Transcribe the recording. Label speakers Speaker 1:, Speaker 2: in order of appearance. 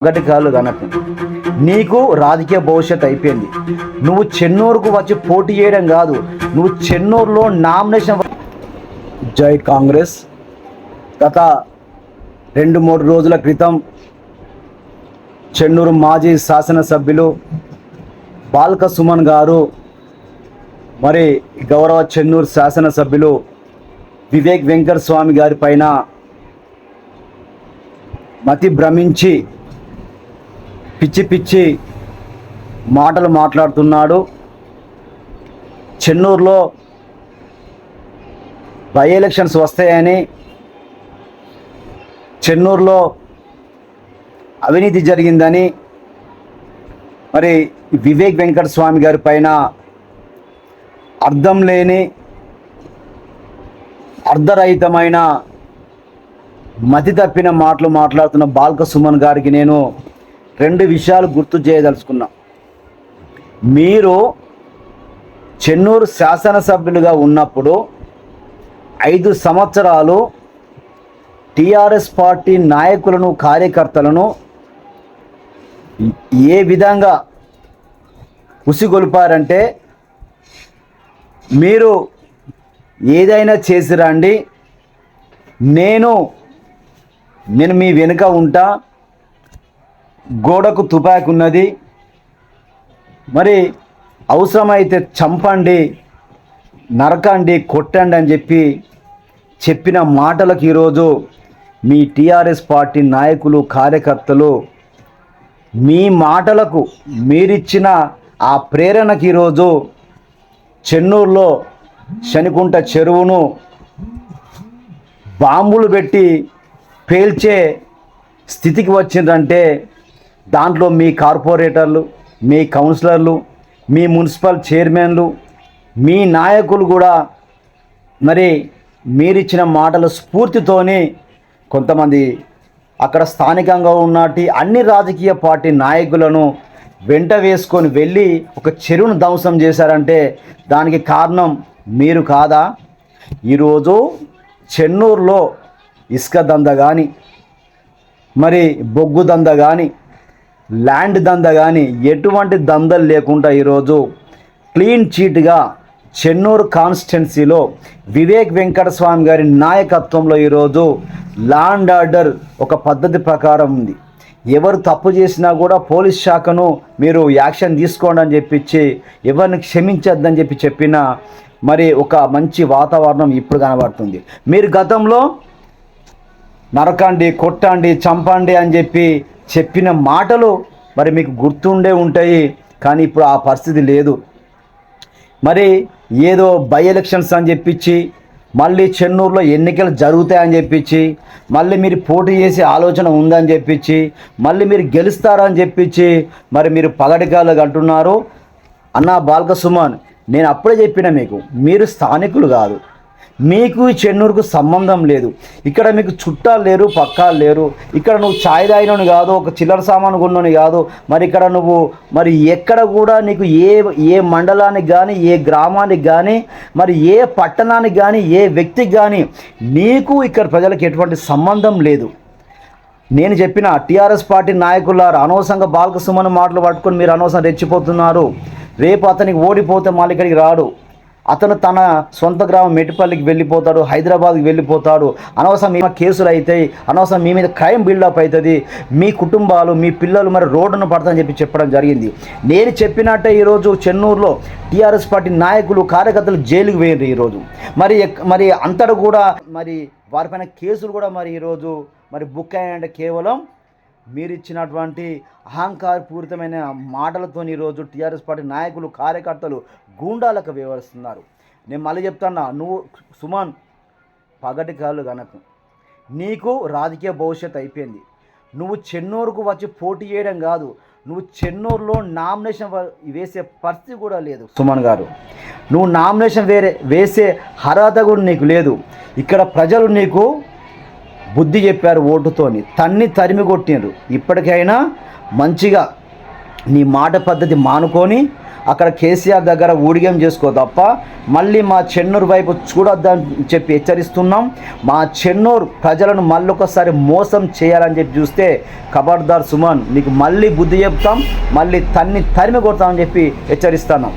Speaker 1: ఒకటి కాళ్ళు కనకు నీకు రాజకీయ భవిష్యత్తు అయిపోయింది. నువ్వు చెన్నూరుకు వచ్చి పోటీ చేయడం కాదు, నువ్వు చెన్నూరులో నామినేషన్. జై కాంగ్రెస్. గత 2-3 రోజుల క్రితం చెన్నూరు మాజీ శాసనసభ్యులు బాల్క సుమన్ గారు మరి గౌరవ చెన్నూరు శాసనసభ్యులు వివేక్ వెంకట స్వామి గారి పైన మతి భ్రమించి పిచ్చి పిచ్చి మాటలు మాట్లాడుతున్నాడు. చెన్నూరులో బై ఎలక్షన్స్ వస్తాయని, చెన్నూరులో అవినీతి జరిగిందని మరి వివేక్ వెంకట స్వామి గారి పైన అర్థం లేని అర్ధరహితమైన మతి తప్పిన మాటలు మాట్లాడుతున్న బాల్క సుమన్ గారికి నేను 2 విషయాలు గుర్తు చేయదలుచుకున్నా. మీరు చెన్నూరు శాసనసభ్యులుగా ఉన్నప్పుడు 5 సంవత్సరాలు టీఆర్ఎస్ పార్టీ నాయకులను, కార్యకర్తలను ఏ విధంగా ఉసిగొల్పారంటే, మీరు ఏదైనా చేసి రండి, నేను మీ వెనుక ఉంటా, గోడకు తుపాకి ఉన్నది, మరి అవసరమైతే చంపండి, నరకండి, కొట్టండి అని చెప్పిన మాటలకు ఈరోజు మీ టీఆర్ఎస్ పార్టీ నాయకులు, కార్యకర్తలు మీ మాటలకు మీరిచ్చిన ఆ ప్రేరణకు ఈరోజు చెన్నూరులో శనికుంట చెరువును బాంబులు పెట్టి పేల్చే స్థితికి వచ్చిందంటే దాంట్లో మీ కార్పొరేటర్లు, మీ కౌన్సిలర్లు, మీ మున్సిపల్ చైర్మన్లు, మీ నాయకులు కూడా మరి మీరిచ్చిన మాటల స్ఫూర్తితోని కొంతమంది అక్కడ స్థానికంగా ఉన్నటి అన్ని రాజకీయ పార్టీ నాయకులను వెంట వేసుకొని వెళ్ళి ఒక చెరువును ధ్వంసం చేశారంటే దానికి కారణం మీరు కాదా? ఈరోజు చెన్నూరులో ఇసుక దంద కానీ, మరి బొగ్గు దంద కానీ, ల్యాండ్ దంద కానీ ఎటువంటి దందలు లేకుండా ఈరోజు క్లీన్ చీట్గా చెన్నూరు కాన్స్టిట్యున్సీలో వివేక్ వెంకటస్వామి గారి నాయకత్వంలో ఈరోజు లా అండ్ ఆర్డర్ ఒక పద్ధతి ప్రకారం ఉంది. ఎవరు తప్పు చేసినా కూడా పోలీస్ శాఖను మీరు యాక్షన్ తీసుకోండి అని చెప్పించి, ఎవరిని క్షమించద్దని చెప్పిన మరి ఒక మంచి వాతావరణం ఇప్పుడు కనబడుతుంది. మీరు గతంలో నరకండి, కొట్టండి, చంపండి అని చెప్పిన మాటలు మరి మీకు గుర్తుండే ఉంటాయి. కానీ ఇప్పుడు ఆ పరిస్థితి లేదు. మరి ఏదో బై ఎలక్షన్స్ అని చెప్పించి, మళ్ళీ చెన్నూరులో ఎన్నికలు జరుగుతాయని చెప్పించి, మళ్ళీ మీరు పోటీ చేసే ఆలోచన ఉందని చెప్పించి, మళ్ళీ మీరు గెలుస్తారని చెప్పించి మరి మీరు పగటికాలు అంటున్నారు. అన్నా బాల్క సుమన్, నేను అప్పుడే చెప్పిన మీకు, మీరు స్థానికులు కాదు, మీకు చెన్నూరుకు సంబంధం లేదు. ఇక్కడ మీకు చుట్టాలు లేరు, పక్కాలు లేరు. ఇక్కడ నువ్వు ఛాయ్ తాగినోని కాదు, ఒక చిల్లర సామాను కొన్నోని కాదు. మరి ఇక్కడ నువ్వు మరి ఎక్కడ కూడా నీకు ఏ మండలానికి కానీ, ఏ గ్రామానికి కానీ, మరి ఏ పట్టణానికి కానీ, ఏ వ్యక్తికి కానీ నీకు ఇక్కడ ప్రజలకు ఎటువంటి సంబంధం లేదు. నేను చెప్పిన టీఆర్ఎస్ పార్టీ నాయకులారు అనవసరంగా బాల్క సుమన్ మాటలు పట్టుకొని మీరు అనవసరం రెచ్చిపోతున్నారు. రేపు అతనికి ఓడిపోతే మళ్ళీ ఇక్కడికి రాడు. అతను తన సొంత గ్రామం మెట్టిపల్లికి వెళ్ళిపోతాడు, హైదరాబాద్కి వెళ్ళిపోతాడు. అనవసరం మీ కేసులు అవుతాయి, అనవసరం మీ మీద క్రైమ్ బిల్డప్ అవుతుంది, మీ కుటుంబాలు, మీ పిల్లలు మరి రోడ్డును పడతాయని చెప్పడం జరిగింది. నేను చెప్పినట్టే ఈరోజు చెన్నూరులో టీఆర్ఎస్ పార్టీ నాయకులు, కార్యకర్తలు జైలుకు వేయరు ఈరోజు. మరి అంతటా కూడా మరి వారిపైన కేసులు కూడా మరి ఈరోజు మరి బుక్ అయ్యాయంటే కేవలం మీరు ఇచ్చినటువంటి అహంకారపూరితమైన మాటలతో ఈరోజు టీఆర్ఎస్ పార్టీ నాయకులు, కార్యకర్తలు గూండాలకు వ్యవహరిస్తున్నారు. నేను మళ్ళీ చెప్తున్నా, నువ్వు సుమన్ పగటి కాళ్ళు కనకు, నీకు రాజకీయ భవిష్యత్తు అయిపోయింది. నువ్వు చెన్నూరుకు వచ్చి పోటీ చేయడం కాదు, నువ్వు చెన్నూరులో నామినేషన్ వేసే పరిస్థితి కూడా లేదు. సుమన్ గారు, నువ్వు నామినేషన్ వేసే అర్హత కూడా నీకు లేదు. ఇక్కడ ప్రజలు నీకు బుద్ధి చెప్పారు, ఓటుతోని తరిమి కొట్టినారు. ఇప్పటికైనా మంచిగా నీ మాట పద్ధతి మానుకొని అక్కడ కేసీఆర్ దగ్గర ఊడిగం చేసుకో తప్ప మళ్ళీ మా చెన్నూరు వైపు చూడొద్దని చెప్పి హెచ్చరిస్తున్నాం. మా చెన్నూరు ప్రజలను మళ్ళొకసారి మోసం చేయాలని చెప్పి చూస్తే ఖబర్దార్ సుమన్, నీకు మళ్ళీ బుద్ధి చెప్తాం, మళ్ళీ తరిమి కొడతామని చెప్పి హెచ్చరిస్తున్నాం.